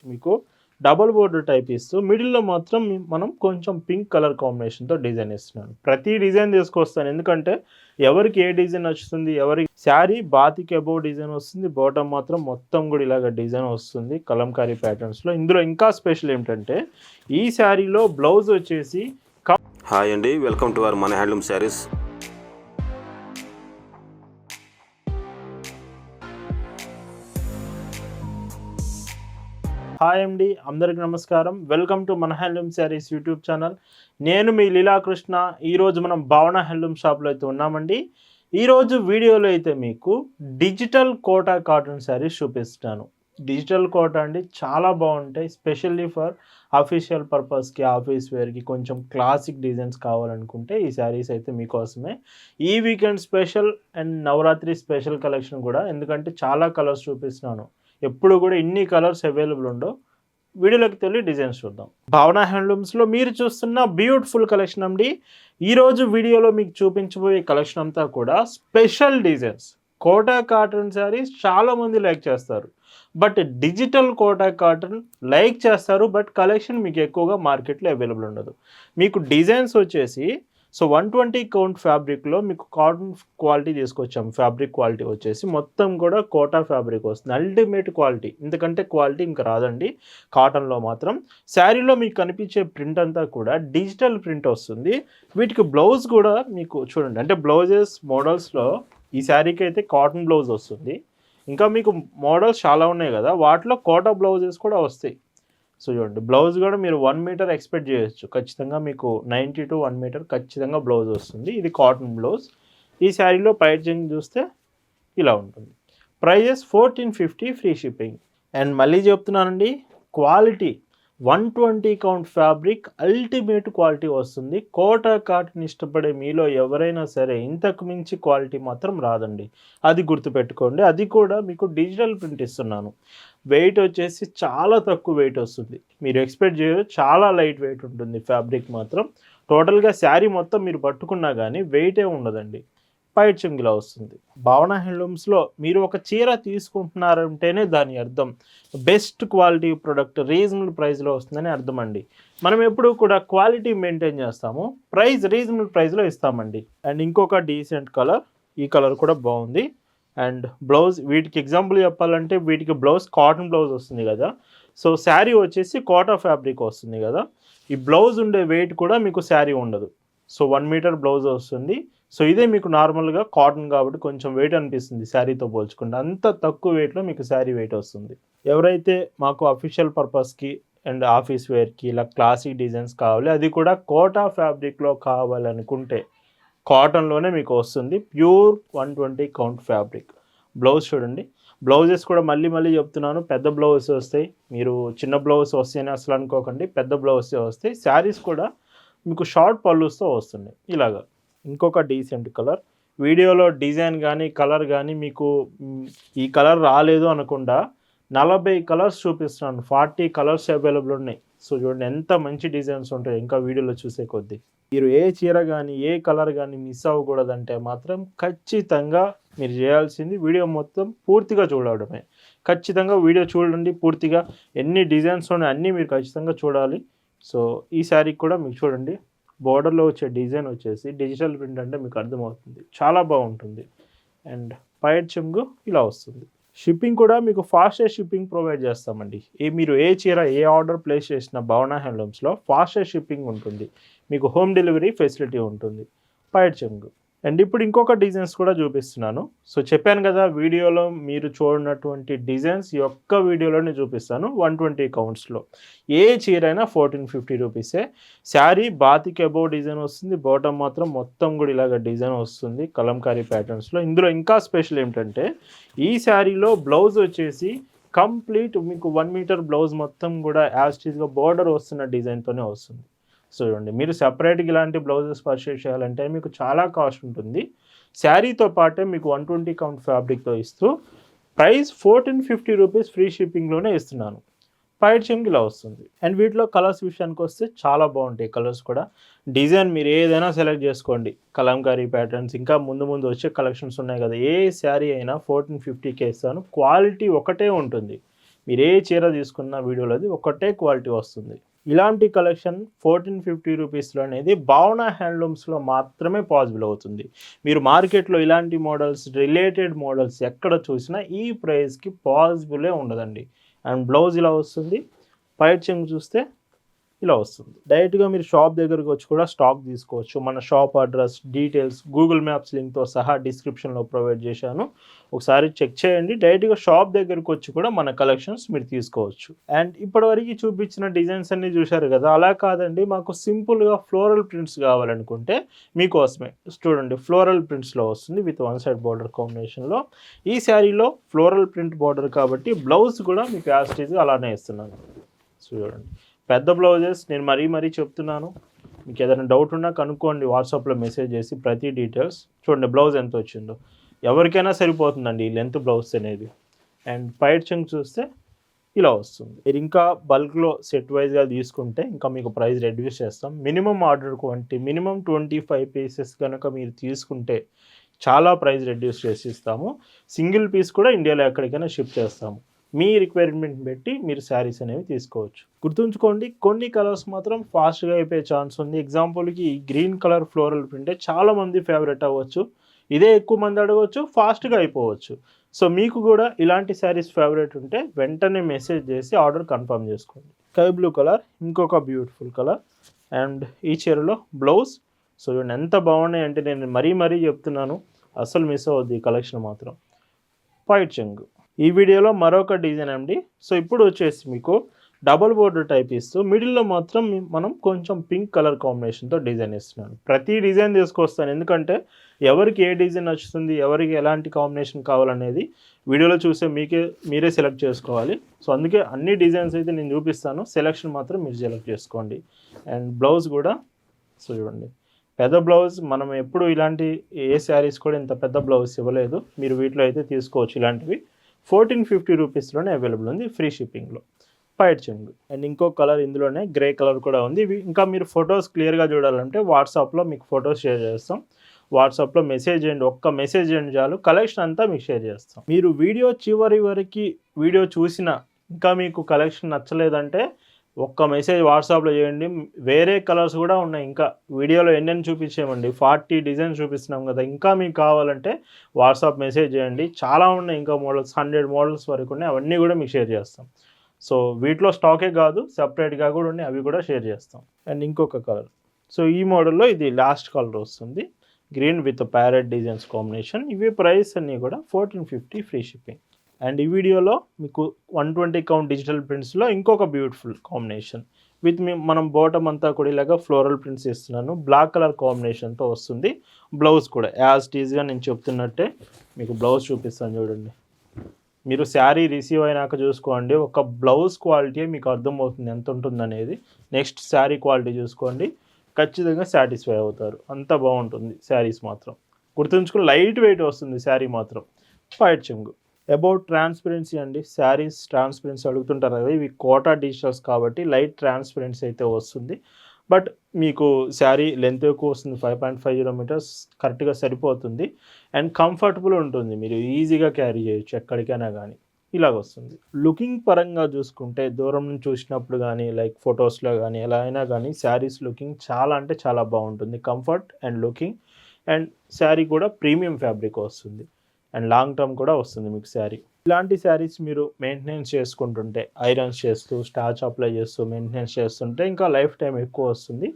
మీకు double border type ఇస్తూ మిడిల్‌లో మాత్రం మనం కొంచెం పింక్ కలర్ కాంబినేషన్‌తో డిజైన్ ఇస్తున్నాను. ప్రతి డిజైన్ తీసుకొస్తాను. ఎందుకంటే ఎవరికి ఏ డిజైన్ నచ్చుతుంది, ఎవరి శారీ బాతిక్ అబోవ్ డిజైన్ వస్తుంది. బాటమ్ మాత్రం మొత్తం కూడా ఇలాగ డిజైన్ వస్తుంది కలంకారీ ప్యాటర్న్స్‌లో. ఇందులో ఇంకా స్పెషల్ ఏంటంటే ఈ శారీలో బ్లౌజ్ వచ్చేసి హాయ్ అండి, వెల్కమ్ టు అవర్ మన హ్యాండ్లూమ్ శారీస్. హాయ్ అండి, అందరికి నమస్కారం. వెల్కమ్ టు మన హ్యాండ్లూమ్ శారీస్ యూట్యూబ్ ఛానల్. నేను మీ లీలాకృష్ణ. ఈరోజు మనం భావన హ్యాండ్లూమ్ షాప్లో అయితే ఉన్నామండి. ఈరోజు వీడియోలో అయితే మీకు డిజిటల్ కోటా కాటన్ శారీస్ చూపిస్తాను. డిజిటల్ కోటా అండి చాలా బాగుంటాయి. స్పెషల్లీ ఫర్ అఫీషియల్ పర్పస్కి, ఆఫీస్ వేర్కి కొంచెం క్లాసిక్ డిజైన్స్ కావాలనుకుంటే ఈ శారీస్ అయితే మీకోసమే. ఈ weekend special and Navratri special collection కూడా, ఎందుకంటే చాలా కలర్స్ చూపిస్తున్నాను. ఎప్పుడు కూడా ఇన్ని కలర్స్ అవైలబుల్ ఉండవు. వీడియోలోకి వెళ్ళి డిజైన్స్ చూద్దాం. భావన హ్యాండ్లూమ్స్లో మీరు చూస్తున్న బ్యూటిఫుల్ కలెక్షన్ అండి. ఈరోజు వీడియోలో మీకు చూపించబోయే కలెక్షన్ అంతా కూడా special designs. Kota cotton saris చాలామంది లైక్ చేస్తారు, but digital Kota cotton like చేస్తారు, బట్ కలెక్షన్ మీకు ఎక్కువగా మార్కెట్లో అవైలబుల్ ఉండదు. మీకు డిజైన్స్ వచ్చేసి 120 కౌంట్ ఫ్యాబ్రిక్లో మీకు కాటన్ క్వాలిటీ తీసుకొచ్చాం. ఫ్యాబ్రిక్ క్వాలిటీ వచ్చేసి మొత్తం కూడా కోటా ఫ్యాబ్రిక్ వస్తుంది. అల్టిమేట్ క్వాలిటీ, ఎందుకంటే క్వాలిటీ ఇంకా రాదండి కాటన్లో మాత్రం. శారీలో మీకు కనిపించే ప్రింట్ అంతా కూడా డిజిటల్ ప్రింట్ వస్తుంది. వీటికి బ్లౌజ్ కూడా మీకు చూడండి, అంటే బ్లౌజెస్ మోడల్స్లో ఈ శారీకి అయితే కాటన్ బ్లౌజ్ వస్తుంది. ఇంకా మీకు మోడల్స్ చాలా ఉన్నాయి కదా, వాటిలో కోటా బ్లౌజెస్ కూడా వస్తాయి. సో చూడండి, బ్లౌజ్ కూడా మీరు 1 మీటర్ ఎక్స్పెక్ట్ చేయొచ్చు. ఖచ్చితంగా మీకు 90 to 1 మీటర్ ఖచ్చితంగా బ్లౌజ్ వస్తుంది. ఇది కాటన్ బ్లౌజ్. ఈ శారీలో ప్రైజింగ్ చూస్తే ఇలా ఉంటుంది. Prices 1450 free shipping. అండ్ మళ్ళీ చెప్తున్నానండి, quality 120 count fabric ultimate quality వస్తుంది. కోటా కాటన్ ఇష్టపడే మీలో ఎవరైనా సరే ఇంతకు మించి క్వాలిటీ మాత్రం రాదండి, అది గుర్తుపెట్టుకోండి. అది కూడా మీకు డిజిటల్ ప్రింట్ ఇస్తున్నాను. వెయిట్ వచ్చేసి చాలా తక్కువ వెయిట్ వస్తుంది. మీరు ఎక్స్పెక్ట్ చేయరు, చాలా లైట్ వెయిట్ ఉంటుంది ఫ్యాబ్రిక్ మాత్రం. టోటల్గా శారీ మొత్తం మీరు పట్టుకున్నా కానీ వెయిటే ఉండదండి. పైట్ చెంగిలా వస్తుంది. భావన హ్యాండ్లూమ్స్లో మీరు ఒక చీర తీసుకుంటున్నారంటేనే దాని అర్థం బెస్ట్ క్వాలిటీ ప్రొడక్ట్ రీజనబుల్ ప్రైస్లో వస్తుందని అర్థం అండి. మనం ఎప్పుడు కూడా క్వాలిటీ మెయింటైన్ చేస్తాము, ప్రైస్ రీజనబుల్ ప్రైస్లో ఇస్తామండి. అండ్ ఇంకొక డీసెంట్ కలర్, ఈ కలర్ కూడా బాగుంది. అండ్ బ్లౌజ్, వీటికి ఎగ్జాంపుల్ చెప్పాలంటే వీటికి బ్లౌజ్ కాటన్ బ్లౌజ్ వస్తుంది కదా. సో శారీ వచ్చేసి కోటా ఫ్యాబ్రిక్ వస్తుంది కదా. ఈ బ్లౌజ్ ఉండే వెయిట్ కూడా మీకు శారీ ఉండదు. సో 1 మీటర్ బ్లౌజ్ వస్తుంది. సో ఇదే మీకు నార్మల్గా కాటన్ కాబట్టి కొంచెం వెయిట్ అనిపిస్తుంది శారీతో పోల్చుకుంటే. అంత తక్కువ వెయిట్లో మీకు శారీ వెయిట్ వస్తుంది. ఎవరైతే మాకు అఫీషియల్ పర్పస్కి అండ్ ఆఫీస్ వేర్కి ఇలా క్లాసిక్ డిజైన్స్ కావాలి, అది కూడా కోటా ఫ్యాబ్రిక్లో కావాలనుకుంటే కాటన్లోనే మీకు వస్తుంది. Pure 120 count fabric. బ్లౌజ్ చూడండి, బ్లౌజెస్ కూడా మళ్ళీ చెప్తున్నాను, పెద్ద బ్లౌజ్ వస్తాయి. మీరు చిన్న బ్లౌజ్ వస్తాయని అసలు అనుకోకండి, పెద్ద బ్లౌజ్ వస్తాయి. శారీస్ కూడా మీకు షార్ట్ పళ్ళుతో వస్తున్నాయి ఇలాగా. ఇంకొక డీసెంట్ కలర్, వీడియోలో డిజైన్ కానీ కలర్ కానీ మీకు ఈ కలర్ రాలేదు అనకుండా 40 కలర్స్ చూపిస్తున్నాను. 40 కలర్స్ అవైలబుల్ ఉన్నాయి. సో చూడండి ఎంత మంచి డిజైన్స్ ఉంటాయి ఇంకా వీడియోలో చూసే కొద్దీ. మీరు ఏ చీర కానీ ఏ కలర్ కానీ మిస్ అవ్వకూడదంటే మాత్రం ఖచ్చితంగా మీరు చేయాల్సింది వీడియో మొత్తం పూర్తిగా చూడడమే. ఖచ్చితంగా వీడియో చూడండి పూర్తిగా. ఎన్ని డిజైన్స్ ఉన్నాయి అన్నీ మీరు ఖచ్చితంగా చూడాలి. సో ఈ శారీకి కూడా మీకు చూడండి, బోర్డర్లో వచ్చే డిజైన్ వచ్చేసి డిజిటల్ ప్రింట్ అంటే మీకు అర్థమవుతుంది, చాలా బాగుంటుంది. అండ్ పైట్ చెంగు ఇలా వస్తుంది. షిప్పింగ్ కూడా మీకు ఫాస్టెస్ట్ షిప్పింగ్ ప్రొవైడ్ చేస్తామండి. మీరు ఏ చీర ఏ ఆర్డర్ ప్లేస్ చేసిన భావన హ్యాండ్లూమ్స్లో ఫాస్టెస్ట్ షిప్పింగ్ ఉంటుంది. మీకు హోమ్ డెలివరీ ఫెసిలిటీ ఉంటుంది. పైట్ చెంగు. అండ్ ఇప్పుడు ఇంకొక డిజైన్స్ కూడా చూపిస్తున్నాను. సో చెప్పాను కదా, వీడియోలో మీరు చూడనటువంటి డిజైన్స్ ఈ ఒక్క వీడియోలోనే చూపిస్తాను. 120 కౌంట్స్లో ఏ చీర అయినా 1450 రూపీసే. శారీ బాతిక్ అబోవ్ డిజైన్ వస్తుంది. బాటమ్ మాత్రం మొత్తం కూడా ఇలాగ డిజైన్ వస్తుంది కలంకారీ ప్యాటర్న్స్లో. ఇందులో ఇంకా స్పెషల్ ఏంటంటే ఈ శారీలో బ్లౌజ్ వచ్చేసి కంప్లీట్ మీకు 1 మీటర్ బ్లౌజ్ మొత్తం కూడా యాస్టీజ్గా బార్డర్ వస్తున్న డిజైన్తోనే వస్తుంది. సో చూడండి, మీరు సపరేట్గా ఇలాంటి బ్లౌజెస్ పర్చేస్ చేయాలంటే మీకు చాలా కాస్ట్ ఉంటుంది. శారీతో పాటే మీకు 120 కౌంట్ ఫ్యాబ్రిక్తో ఇస్తూ ప్రైస్ 1450 రూపీస్ ఫ్రీ షిప్పింగ్లోనే ఇస్తున్నాను. పైట్ చెంగు ఇలా వస్తుంది. అండ్ వీటిలో కలర్స్ విషయానికి వస్తే చాలా బాగుంటాయి కలర్స్ కూడా. డిజైన్ మీరు ఏదైనా సెలెక్ట్ చేసుకోండి. కలంకారీ ప్యాటర్న్స్ ఇంకా ముందు వచ్చే కలెక్షన్స్ ఉన్నాయి కదా. ఏ శారీ అయినా 1450కే ఇస్తాను. క్వాలిటీ ఒకటే ఉంటుంది. మీరు ఏ చీర తీసుకున్న వీడియోలో అది ఒకటే క్వాలిటీ వస్తుంది. ఇలాంటి కలెక్షన్ 1450 రూపీస్లో అనేది భావన హ్యాండ్లూమ్స్లో మాత్రమే పాసిబుల్ అవుతుంది. మీరు మార్కెట్లో ఇలాంటి మోడల్స్, రిలేటెడ్ మోడల్స్ ఎక్కడ చూసినా ఈ ప్రైస్కి పాసిబులే ఉండదండి. అండ్ బ్లౌజ్ ఇలా వస్తుంది. పైట్ చెంగు చూస్తే ఇలా వస్తుంది. డైరెక్ట్గా మీరు షాప్ దగ్గరకు వచ్చి కూడా స్టాక్ తీసుకోవచ్చు. మన shop address, details, Google Maps లింక్తో సహా డిస్క్రిప్షన్లో ప్రొవైడ్ చేశాను. ఒకసారి చెక్ చేయండి. డైరెక్ట్గా షాప్ దగ్గరకు వచ్చి కూడా మన కలెక్షన్స్ మీరు తీసుకోవచ్చు. అండ్ ఇప్పటివరకు చూపించిన డిజైన్స్ అన్నీ చూశారు కదా, అలా కాదండి మాకు సింపుల్గా ఫ్లోరల్ ప్రింట్స్ కావాలనుకుంటే మీకోసమే చూడండి, ఫ్లోరల్ ప్రింట్స్లో వస్తుంది విత్ వన్ సైడ్ బార్డర్ కాంబినేషన్లో. ఈ శారీలో ఫ్లోరల్ ప్రింట్ బార్డర్ కాబట్టి బ్లౌజ్ కూడా మీకు యాస్టీజ్గా అలానే ఇస్తున్నాను. చూడండి, పెద్ద బ్లౌజెస్ నేను మరీ చెప్తున్నాను. మీకు ఏదైనా డౌట్ ఉన్నా కనుక్కోండి, వాట్సాప్లో మెసేజ్ చేసి ప్రతి డీటెయిల్స్. చూడండి బ్లౌజ్ ఎంత వచ్చిందో, ఎవరికైనా సరిపోతుందండి ఈ లెంత్ బ్లౌజ్ అనేది. అండ్ పైట్ చెంగు చూస్తే ఇలా వస్తుంది. మీరు ఇంకా బల్క్లో సెట్ వైజ్గా తీసుకుంటే ఇంకా మీకు ప్రైస్ రెడ్యూస్ చేస్తాం. Minimum order quantity minimum 25 pieces కనుక మీరు తీసుకుంటే చాలా ప్రైస్ రెడ్యూస్ చేసి ఇస్తాము. సింగిల్ పీస్ కూడా ఇండియాలో ఎక్కడికైనా షిప్ చేస్తాము. మీ రిక్వైర్మెంట్ బట్టి మీరు శారీస్ అనేవి తీసుకోవచ్చు. గుర్తుంచుకోండి, కొన్ని కలర్స్ మాత్రం ఫాస్ట్గా అయిపోయే ఛాన్స్ ఉంది. ఎగ్జాంపుల్కి ఈ గ్రీన్ కలర్ ఫ్లోరల్ ప్రింటే చాలామంది ఫేవరెట్ అవ్వచ్చు, ఇదే ఎక్కువ మంది అడగవచ్చు, ఫాస్ట్గా అయిపోవచ్చు. సో మీకు కూడా ఇలాంటి శారీస్ ఫేవరెట్ ఉంటే వెంటనే మెసేజ్ చేసి ఆర్డర్ కన్ఫర్మ్ చేసుకోండి. స్కై బ్లూ కలర్ ఇంకొక బ్యూటిఫుల్ కలర్. అండ్ ఈ చీరలో బ్లౌజ్ సో ఇవన్నీ ఎంత బాగున్నాయి అంటే నేను మరీ చెప్తున్నాను, అసలు మిస్ అవ్వద్దు ఈ కలెక్షన్ మాత్రం. పైట్ చెంగు ఈ వీడియోలో మరొక డిజైన్ అండి. సో ఇప్పుడు వచ్చేసి మీకు డబుల్ బోర్డర్ టైప్ ఇస్తూ మిడిల్లో మాత్రం మనం కొంచెం పింక్ కలర్ కాంబినేషన్తో డిజైన్ ఇస్తున్నాను. ప్రతి డిజైన్ తీసుకొస్తాను, ఎందుకంటే ఎవరికి ఏ డిజైన్ నచ్చుతుంది, ఎవరికి ఎలాంటి కాంబినేషన్ కావాలనేది వీడియోలో చూసే మీరే సెలెక్ట్ చేసుకోవాలి. సో అందుకే అన్ని డిజైన్స్ అయితే నేను చూపిస్తాను, సెలెక్షన్ మాత్రం మీరు సెలెక్ట్ చేసుకోండి. అండ్ బ్లౌజ్ కూడా సో చూడండి, పెద్ద బ్లౌజ్ మనం ఎప్పుడు ఇలాంటి ఏ శారీస్ కూడా ఇంత పెద్ద బ్లౌజ్ ఇవ్వలేదు. మీరు వీటిలో అయితే తీసుకోవచ్చు. ఇలాంటివి 1450 రూపీస్లోనే అవైలబుల్ ఉంది, ఫ్రీ షిప్పింగ్లో. పైట్ చెంగు అండ్ ఇంకో కలర్ ఇందులోనే గ్రే కలర్ కూడా ఉంది. ఇవి ఇంకా మీరు ఫొటోస్ క్లియర్గా చూడాలంటే వాట్సాప్లో మీకు ఫొటోస్ షేర్ చేస్తాం. వాట్సాప్లో మెసేజ్ చేయండి, ఒక్క మెసేజ్ చేయండి చాలు, కలెక్షన్ అంతా మీకు షేర్ చేస్తాం. మీరు వీడియో చివరి వరకు వీడియో చూసిన ఇంకా మీకు కలెక్షన్ నచ్చలేదంటే ఒక్క మెసేజ్ వాట్సాప్లో చేయండి. వేరే కలర్స్ కూడా ఉన్నాయి, ఇంకా వీడియోలో ఎన్నెన్ని చూపించామండి, 40 డిజైన్స్ చూపిస్తున్నాం కదా. ఇంకా మీకు కావాలంటే వాట్సాప్ మెసేజ్ చేయండి, చాలా ఉన్నాయి ఇంకా మోడల్స్, 100 మోడల్స్ వరకు ఉన్నాయి. అవన్నీ కూడా మీకు షేర్ చేస్తాం. సో వీటిలో స్టాకే కాదు, సపరేట్గా కూడా ఉన్నాయి, అవి కూడా షేర్ చేస్తాం. అండ్ ఇంకొక కలర్, సో ఈ మోడల్లో ఇది లాస్ట్ కలర్ వస్తుంది, green with parrot designs combination. ఇవి ప్రైస్ అన్నీ కూడా 1450 ఫ్రీ షిప్పింగ్. అండ్ ఈ వీడియోలో మీకు 120 కౌంట్ డిజిటల్ ప్రింట్స్లో ఇంకొక బ్యూటిఫుల్ కాంబినేషన్ విత్ మనం బాటమ్ అంతా కూడా ఇలాగా ఫ్లోరల్ ప్రింట్స్ ఇస్తున్నాను. బ్లాక్ కలర్ కాంబినేషన్తో వస్తుంది. బ్లౌజ్ కూడా యాజ్ టీజ్గా నేను చెప్తున్నట్టే మీకు బ్లౌజ్ చూపిస్తాను చూడండి. మీరు శారీ రిసీవ్ అయినాక చూసుకోండి, ఒక బ్లౌజ్ క్వాలిటీ మీకు అర్థమవుతుంది ఎంత ఉంటుందనేది. నెక్స్ట్ శారీ క్వాలిటీ చూసుకోండి, ఖచ్చితంగా సాటిస్ఫై అవుతారు. అంత బాగుంటుంది శారీస్ మాత్రం. గుర్తుంచుకుని లైట్ వెయిట్ వస్తుంది శారీ మాత్రం. పైట్ చెంగు అబౌట్ ట్రాన్స్పరెన్సీ అండి, శారీస్ ట్రాన్స్పరెన్సీ అడుగుతుంటారు కదా, ఇవి కోటా డిజిటల్స్ కాబట్టి లైట్ ట్రాన్స్పరెన్సీ అయితే వస్తుంది. బట్ మీకు శారీ లెంత్ ఎక్కువ వస్తుంది, 5.50 మీటర్స్ కరెక్ట్గా సరిపోతుంది. అండ్ కంఫర్టబుల్ ఉంటుంది, మీరు ఈజీగా క్యారీ చేయొచ్చు ఎక్కడికైనా కానీ. ఇలాగ వస్తుంది. లుకింగ్ పరంగా చూసుకుంటే దూరం నుంచి చూసినప్పుడు కానీ లైక్ ఫొటోస్లో కానీ ఎలా అయినా కానీ శారీస్ లుకింగ్ చాలా అంటే చాలా బాగుంటుంది. Comfort and looking, and sari కూడా ప్రీమియం ఫ్యాబ్రిక్ వస్తుంది. అండ్ లాంగ్ టర్మ్ కూడా వస్తుంది మీకు శారీ. ఇలాంటి శారీస్ మీరు మెయింటెనెన్స్ చేసుకుంటుంటే, ఐరన్స్ చేస్తూ స్టార్చ్ అప్లై చేస్తూ మెయింటెనెన్స్ చేస్తుంటే ఇంకా లైఫ్ టైం ఎక్కువ వస్తుంది.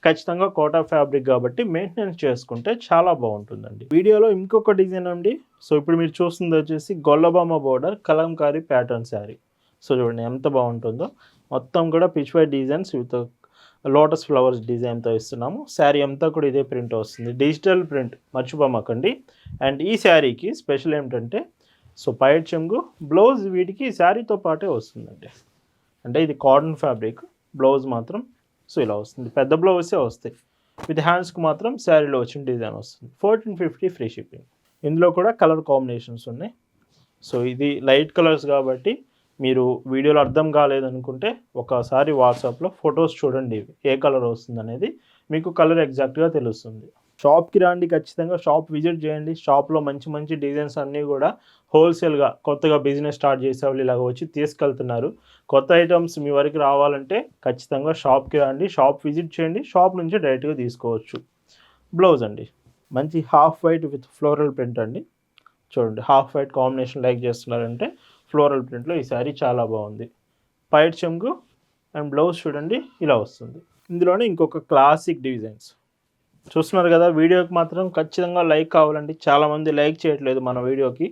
ఖచ్చితంగా కోటా ఫ్యాబ్రిక్ కాబట్టి మెయింటెనెన్స్ చేసుకుంటే చాలా బాగుంటుందండి. వీడియోలో ఇంకొక డిజైన్ అండి. సో ఇప్పుడు మీరు చూస్తుంది వచ్చేసి Gollabama border Kalamkari pattern sari. So చూడండి ఎంత బాగుంటుందో, మొత్తం కూడా Pichwai designs with lotus flowers డిజైన్తో ఇస్తున్నాము. శారీ అంతా కూడా ఇదే ప్రింట్ వస్తుంది, డిజిటల్ ప్రింట్ మర్చిపోమాకండి. అండ్ ఈ శారీకి స్పెషల్ ఏమిటంటే సో పైట్ చెంగు, బ్లౌజ్ వీటికి శారీతో పాటే వస్తుందండి. అంటే ఇది కాటన్ ఫ్యాబ్రిక్, బ్లౌజ్ మాత్రం సో ఇలా వస్తుంది. పెద్ద బ్లౌజే వస్తాయి, విత్ హ్యాండ్స్కి మాత్రం శారీలో వచ్చిన డిజైన్ వస్తుంది. 1450 ఫ్రీ షిప్పింగ్. ఇందులో కూడా కలర్ కాంబినేషన్స్ ఉన్నాయి. సో ఇది లైట్ కలర్స్ కాబట్టి మీరు వీడియోలో అర్థం కాలేదనుకుంటే ఒకసారి వాట్సాప్లో ఫొటోస్ చూడండి, ఏ కలర్ వస్తుంది అనేది మీకు కలర్ ఎగ్జాక్ట్గా తెలుస్తుంది. షాప్కి రండి, ఖచ్చితంగా షాప్ విజిట్ చేయండి. షాప్లో మంచి మంచి డిజైన్స్ అన్నీ కూడా హోల్సేల్గా కొత్తగా బిజినెస్ స్టార్ట్ చేసే వాళ్ళు ఇలాగ వచ్చి తీసుకెళ్తున్నారు. కొత్త ఐటమ్స్ మీ వరకు రావాలంటే ఖచ్చితంగా షాప్కి రండి, షాప్ విజిట్ చేయండి, షాప్ నుంచి డైరెక్ట్గా తీసుకోవచ్చు. బ్లౌజ్ అండి, మంచి half white with floral print అండి. చూడండి, హాఫ్ వైట్ కాంబినేషన్ లైక్ చేస్తున్నారంటే ఫ్లోరల్ ప్రింట్లో ఈ శారీ చాలా బాగుంది. పైట్ చెంగు అండ్ బ్లౌజ్ చూడండి ఇలా వస్తుంది. ఇందులోనే ఇంకొక క్లాసిక్ డిజైన్స్ చూస్తున్నారు కదా. వీడియోకి మాత్రం ఖచ్చితంగా లైక్ కావాలండి, చాలామంది లైక్ చేయట్లేదు మన వీడియోకి.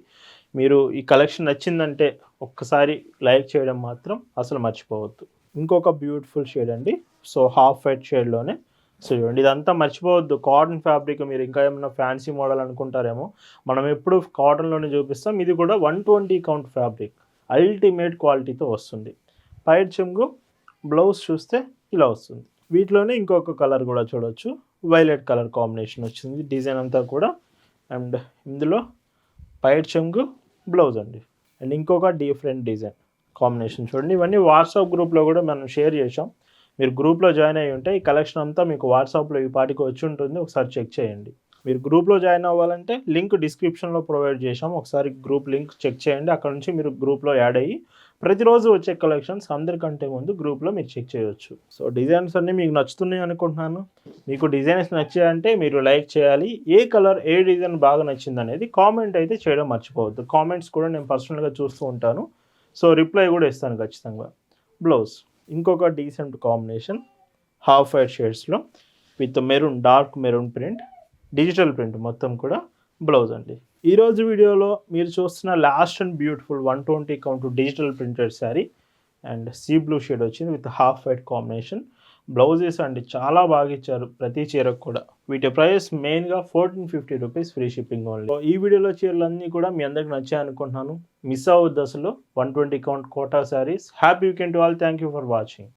మీరు ఈ కలెక్షన్ నచ్చిందంటే ఒక్కసారి లైక్ చేయడం మాత్రం అసలు మర్చిపోవద్దు. ఇంకొక బ్యూటిఫుల్ షేడ్ అండి, సో హాఫ్ వైట్ షేడ్లోనే. సో చూడండి, ఇదంతా మర్చిపోవద్దు, కాటన్ ఫ్యాబ్రిక్. మీరు ఇంకా ఏమైనా ఫ్యాన్సీ మోడల్ అనుకుంటారేమో, మనం ఎప్పుడు కాటన్లోనే చూపిస్తాం. ఇది కూడా 120 కౌంట్ ఫ్యాబ్రిక్, అల్టిమేట్ క్వాలిటీతో వస్తుంది. పైట్ చెంగు, బ్లౌజ్ చూస్తే ఇలా వస్తుంది. వీటిలోనే ఇంకొక కలర్ కూడా చూడొచ్చు, వైలెట్ కలర్ కాంబినేషన్ వచ్చింది డిజైన్ అంతా కూడా. అండ్ ఇందులో పైట్ చెంగు, బ్లౌజ్ అండి. అండ్ ఇంకొక డిఫరెంట్ డిజైన్ కాంబినేషన్ చూడండి. ఇవన్నీ వాట్సాప్ గ్రూప్లో కూడా మనం షేర్ చేసాం. మీరు గ్రూప్లో జాయిన్ అయ్యి ఉంటే ఈ కలెక్షన్ అంతా మీకు వాట్సాప్లో ఈ పాటికి వచ్చి ఉంటుంది, ఒకసారి చెక్ చేయండి. మీరు గ్రూప్లో జాయిన్ అవ్వాలంటే లింక్ డిస్క్రిప్షన్లో ప్రొవైడ్ చేసాం, ఒకసారి గ్రూప్ లింక్ చెక్ చేయండి. అక్కడ నుంచి మీరు గ్రూప్లో యాడ్ అయ్యి ప్రతిరోజు వచ్చే కలెక్షన్స్ అందరికంటే ముందు గ్రూప్లో మీరు చెక్ చేయవచ్చు. సో డిజైన్స్ అన్నీ మీకు నచ్చుతున్నాయి అనుకుంటున్నాను. మీకు డిజైన్స్ నచ్చాయంటే మీరు లైక్ చేయాలి. ఏ కలర్, ఏ డిజైన్ బాగా నచ్చింది అనేది కామెంట్ అయితే చేయడం మర్చిపోవద్దు. కామెంట్స్ కూడా నేను పర్సనల్గా చూస్తూ ఉంటాను, సో రిప్లై కూడా ఇస్తాను ఖచ్చితంగా. బ్లౌజ్ ఇంకొక డీసెంట్ కాంబినేషన్, హాఫ్ వైట్ షేడ్స్లో with maroon, dark maroon print, digital print మొత్తం కూడా. బ్లౌజ్ అండి. ఈరోజు వీడియోలో మీరు చూస్తున్న last and beautiful 120 count digital printed sari and sea blue shade వచ్చింది with half white combination. Blouses అండి చాలా బాగా ఇచ్చారు ప్రతి చీరకు కూడా. వీటి ప్రైస్ మెయిన్గా 1450 రూపీస్, ఫ్రీ షిప్పింగ్ ఓన్లీ. ఈ వీడియోలో చీరలన్నీ కూడా మీ అందరికి నచ్చాయి అనుకుంటున్నాను. మిస్ అవ్వద్దు అసలు 120 count Kota saris. Happy weekend to all. Thank you for watching.